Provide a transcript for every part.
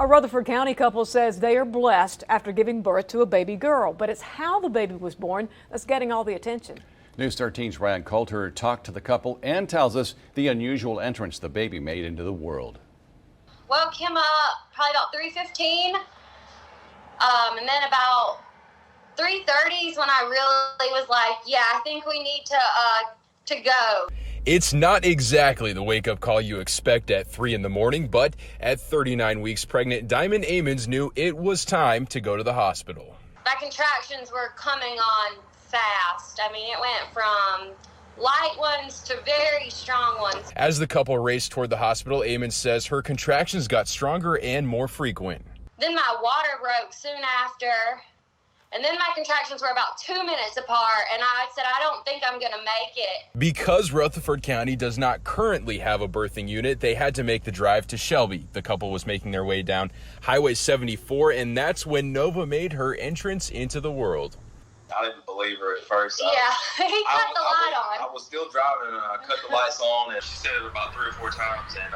A Rutherford County couple says they are blessed after giving birth to a baby girl, but it's how the baby was born that's getting all the attention. News 13's Ryan Coulter talked to the couple and tells us the unusual entrance the baby made into the world. Woke him up probably about 3:15, and then about 3:30 is when I really was like, yeah, I think we need to go. It's not exactly the wake-up call you expect at 3 in the morning, but at 39 weeks pregnant, Diamond Ammons knew it was time to go to the hospital. My contractions were coming on fast. I mean, it went from light ones to very strong ones. As the couple raced toward the hospital, Ammons says her contractions got stronger and more frequent. Then my water broke soon after. And then my contractions were about 2 minutes apart, and I said, I don't think I'm going to make it. Because Rutherford County does not currently have a birthing unit, they had to make the drive to Shelby. The couple was making their way down Highway 74, and that's when Nova made her entrance into the world. I didn't believe her at first. Yeah, he cut the light on. I was still driving, and I cut the lights on, and she said it about 3 or 4 times, and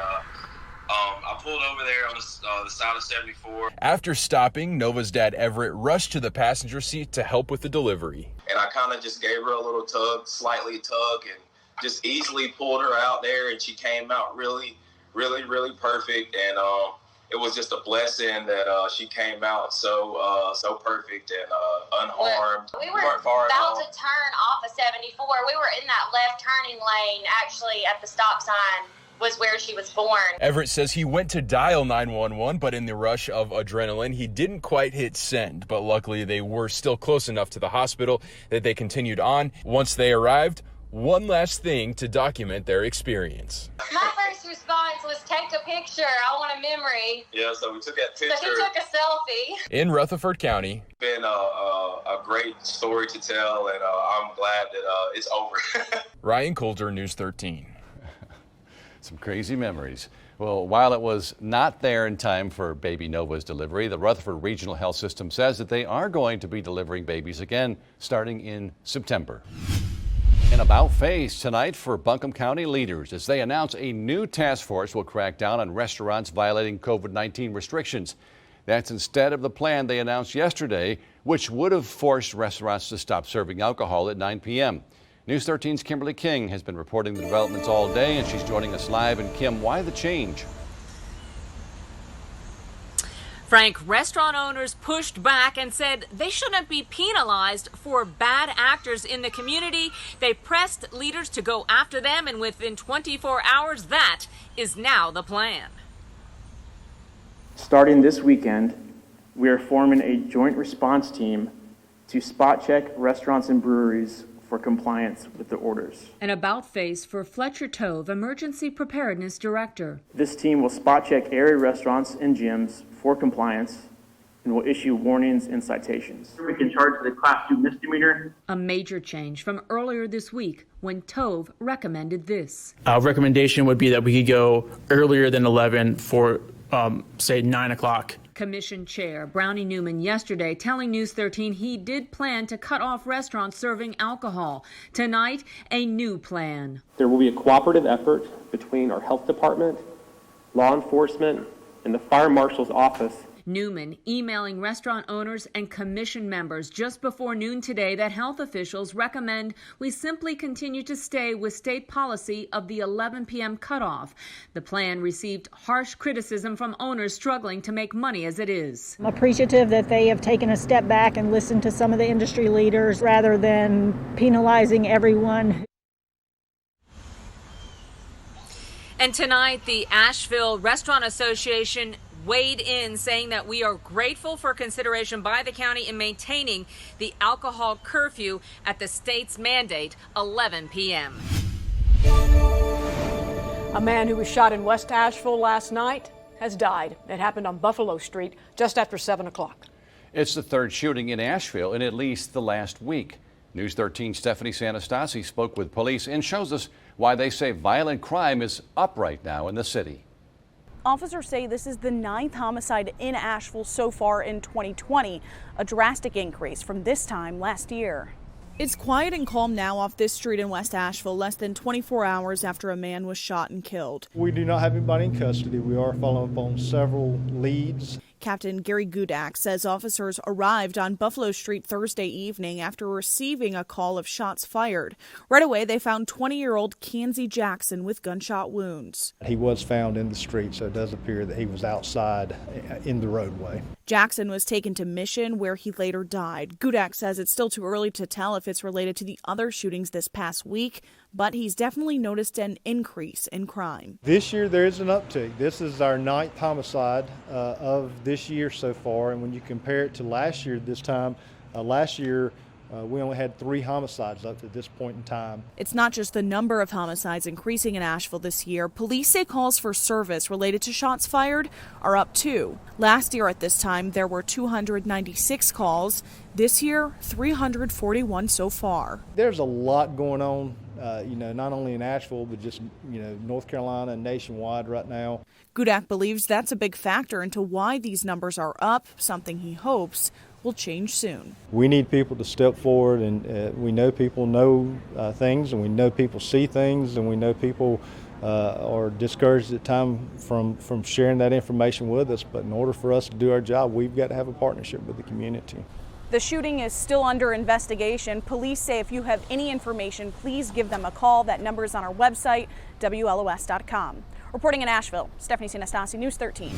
I pulled over there on the side of 74. After stopping, Nova's dad, Everett, rushed to the passenger seat to help with the delivery. And I kind of just gave her a little tug, slightly tug, and just easily pulled her out there, and she came out really, really, really perfect. And it was just a blessing that she came out so perfect and unharmed. We were about to turn off of 74. We were in that left turning lane, actually, at the stop sign was where she was born. Everett says he went to dial 911, but in the rush of adrenaline, he didn't quite hit send. But luckily, they were still close enough to the hospital that they continued on. Once they arrived, one last thing to document their experience. My first response was take a picture. I want a memory. Yeah, so we took that picture. So he took a selfie. In Rutherford County. It's been a great story to tell, and I'm glad that it's over. Ryan Coulter, News 13. Some crazy memories. Well, while it was not there in time for baby Nova's delivery, the Rutherford Regional Health System says that they are going to be delivering babies again starting in September. An about face tonight for Buncombe County leaders as they announce a new task force will crack down on restaurants violating COVID-19 restrictions. That's instead of the plan they announced yesterday, which would have forced restaurants to stop serving alcohol at 9 p.m. News 13's Kimberly King has been reporting the developments all day, and she's joining us live. And Kim, why the change? Frank, restaurant owners pushed back and said they shouldn't be penalized for bad actors in the community. They pressed leaders to go after them, and within 24 hours, that is now the plan. Starting this weekend, we are forming a joint response team to spot check restaurants and breweries for compliance with the orders. An about face for Fletcher Tove, Emergency Preparedness Director. This team will spot check area restaurants and gyms for compliance and will issue warnings and citations. We can charge the Class 2 misdemeanor. A major change from earlier this week when Tove recommended this. Our recommendation would be that we could go earlier than 11 for, say, 9 o'clock. Commission Chair Brownie Newman yesterday telling News 13 he did plan to cut off restaurants serving alcohol. Tonight, a new plan. There will be a cooperative effort between our health department, law enforcement, and the fire marshal's office. Newman emailing restaurant owners and commission members just before noon today that health officials recommend we simply continue to stay with state policy of the 11 p.m. cutoff. The plan received harsh criticism from owners struggling to make money as it is. I'm appreciative that they have taken a step back and listened to some of the industry leaders rather than penalizing everyone. And tonight, the Asheville Restaurant Association weighed in, saying that we are grateful for consideration by the county in maintaining the alcohol curfew at the state's mandate, 11 p.m. A man who was shot in West Asheville last night has died. It happened on Buffalo Street just after 7 o'clock. It's the third shooting in Asheville in at least the last week. News 13's Stephanie Sanastasi spoke with police and shows us why they say violent crime is up right now in the city. Officers say this is the 9th homicide in Asheville so far in 2020, a drastic increase from this time last year. It's quiet and calm now off this street in West Asheville, less than 24 hours after a man was shot and killed. We do not have anybody in custody. We are following up on several leads. Captain Gary Gudak says officers arrived on Buffalo Street Thursday evening after receiving a call of shots fired. Right away, they found 20-year-old Kenzie Jackson with gunshot wounds. He was found in the street, so it does appear that he was outside in the roadway. Jackson was taken to Mission, where he later died. Gudak says it's still too early to tell if it's related to the other shootings this past week, but he's definitely noticed an increase in crime. This year there is an uptick. This is our 9th homicide of this year so far, and when you compare it to last year this time, last year we only had 3 homicides up to this point in time. It's not just the number of homicides increasing in Asheville this year. Police say calls for service related to shots fired are up too. Last year at this time, there were 296 calls. This year, 341 so far. There's a lot going on, not only in Asheville, but just, North Carolina and nationwide right now. Gudak believes that's a big factor into why these numbers are up, something he hopes will change soon. We need people to step forward, and we know people know things, and we know people see things, and we know people are discouraged at times from sharing that information with us. But in order for us to do our job, we've got to have a partnership with the community. The shooting is still under investigation. Police say if you have any information, please give them a call. That number is on our website, WLOS.com. Reporting in Asheville, Stephanie Sinastasi, News 13.